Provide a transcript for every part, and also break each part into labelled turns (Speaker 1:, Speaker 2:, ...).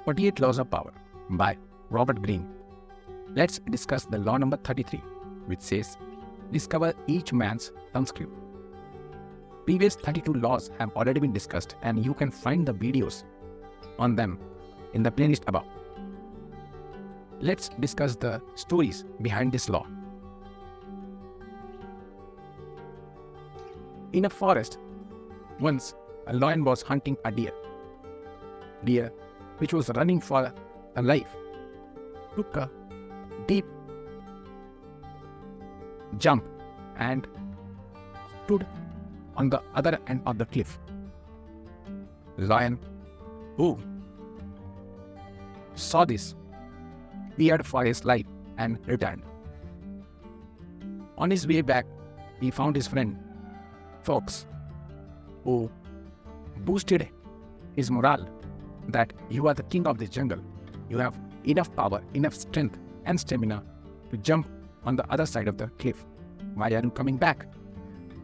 Speaker 1: 48 Laws of Power by Robert Greene. Let's discuss the law number 33, which says, discover each man's thumbscrew. Previous 32 laws have already been discussed, and you can find the videos on them in the playlist above. Let's discuss the stories behind this law. In a forest, once a lion was hunting a deer. Deer, which was running for a life, took a deep jump and stood on the other end of the cliff. Lion, who saw this, feared for his life and returned. On his way back, he found his friend, Fox, who boosted his morale that you are the king of this jungle. You have enough power, enough strength and stamina to jump on the other side of the cliff. Why are you coming back?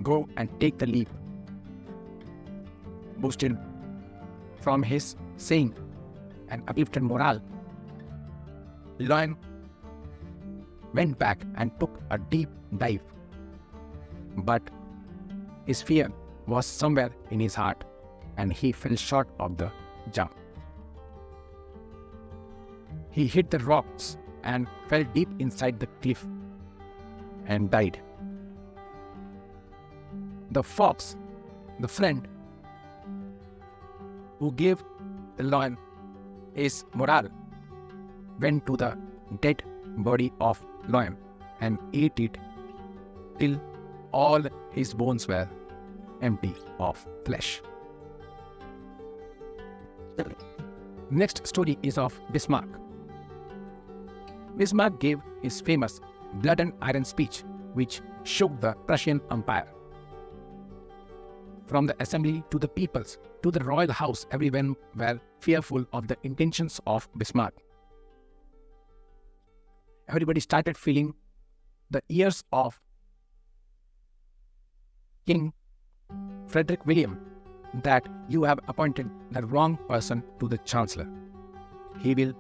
Speaker 1: Go and take the leap. Boosted from his saying and uplifted morale, Lion went back and took a deep dive. But his fear was somewhere in his heart, and he fell short of the jump. He hit the rocks and fell deep inside the cliff and died. The fox, the friend who gave the lion his morale, went to the dead body of lion and ate it till all his bones were empty of flesh. Next story is of Bismarck. Bismarck gave his famous blood and iron speech, which shook the Prussian Empire. From the assembly to the peoples to the royal house, everyone were fearful of the intentions of Bismarck. Everybody started feeling the ears of King Frederick William that you have appointed the wrong person to the chancellor. He will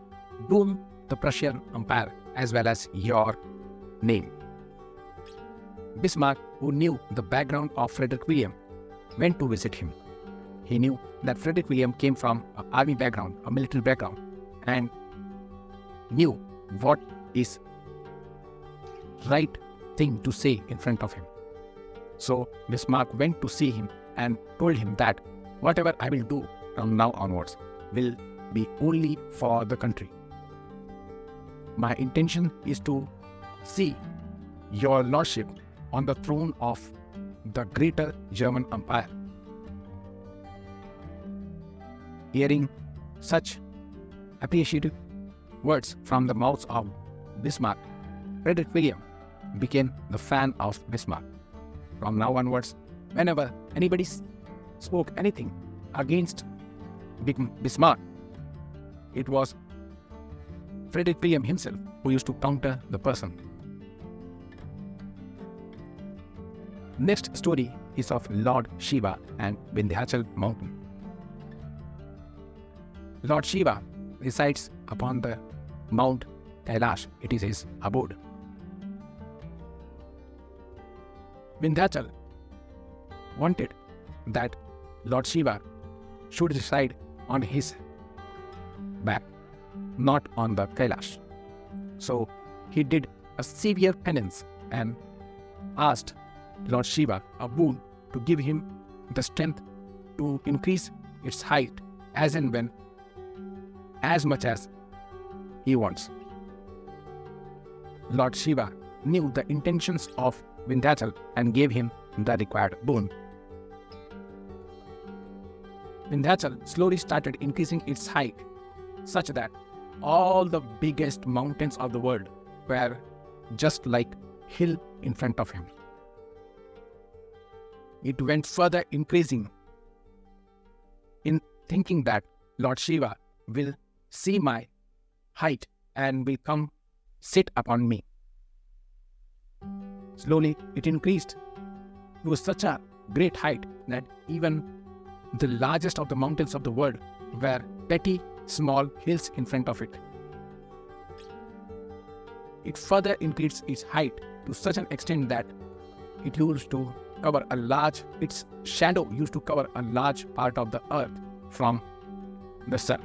Speaker 1: doom the Prussian Empire as well as your name. Bismarck, who knew the background of Frederick William, went to visit him. He knew that Frederick William came from an army background, a military background, and knew what is right thing to say in front of him. So Bismarck went to see him and told him that whatever I will do from now onwards will be only for the country. My intention is to see your lordship on the throne of the greater German Empire. Hearing such appreciative words from the mouths of Bismarck, Frederick William became the fan of Bismarck. From now onwards, whenever anybody spoke anything against Bismarck, it was Frederick William himself who used to counter the person. Next story is of Lord Shiva and Vindhyachal mountain. Lord Shiva resides upon the Mount Kailash. It is his abode. Vindhyachal wanted that Lord Shiva should reside on his back, not on the Kailash. So he did a severe penance and asked Lord Shiva a boon to give him the strength to increase its height as and when, as much as he wants. Lord Shiva knew the intentions of Vindhyachal and gave him the required boon. Vindhyachal slowly started increasing its height such that all the biggest mountains of the world were just like hill in front of him. It went further increasing in thinking that Lord Shiva will see my height and will come sit upon me. Slowly it increased to such a great height that even the largest of the mountains of the world were petty small hills in front of it. It further increased its height to such an extent that its shadow used to cover a large part of the earth from the sun.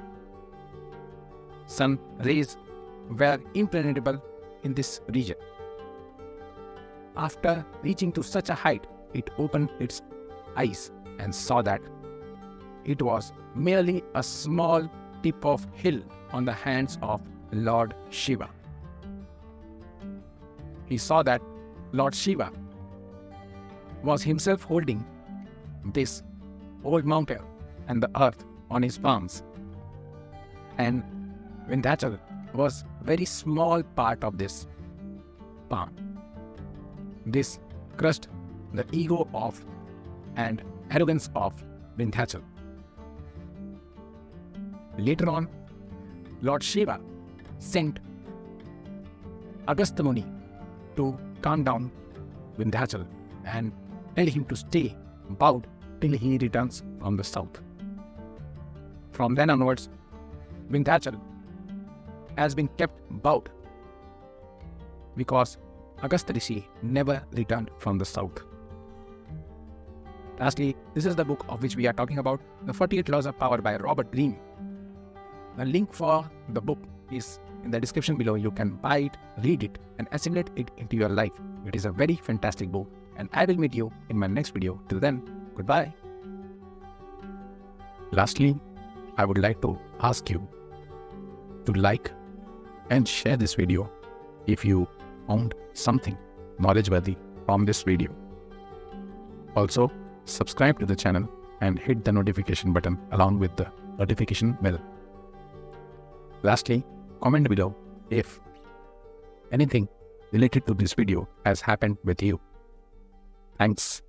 Speaker 1: Sun rays were impenetrable in this region. After reaching to such a height, it opened its eyes and saw that it was merely a small tip of hill on the hands of Lord Shiva. He saw that Lord Shiva was himself holding this old mountain and the earth on his palms, and Vindhyachal was a very small part of this palm. This crushed the ego of and arrogance of Vindhyachal. Later on, Lord Shiva sent Agastya Muni to calm down Vindhyachal and tell him to stay bowed till he returns from the south. From then onwards, Vindhyachal has been kept bowed because Agastya Rishi never returned from the south. Lastly, this is the book of which we are talking about, The 48 Laws of Power by Robert Greene. The link for the book is in the description below. You can buy it, read it, and assimilate it into your life. It is a very fantastic book, and I will meet you in my next video. Till then, goodbye. Lastly, I would like to ask you to like and share this video if you found something knowledge-worthy from this video. Also, subscribe to the channel and hit the notification button along with the notification bell. Lastly, comment below if anything related to this video has happened with you. Thanks.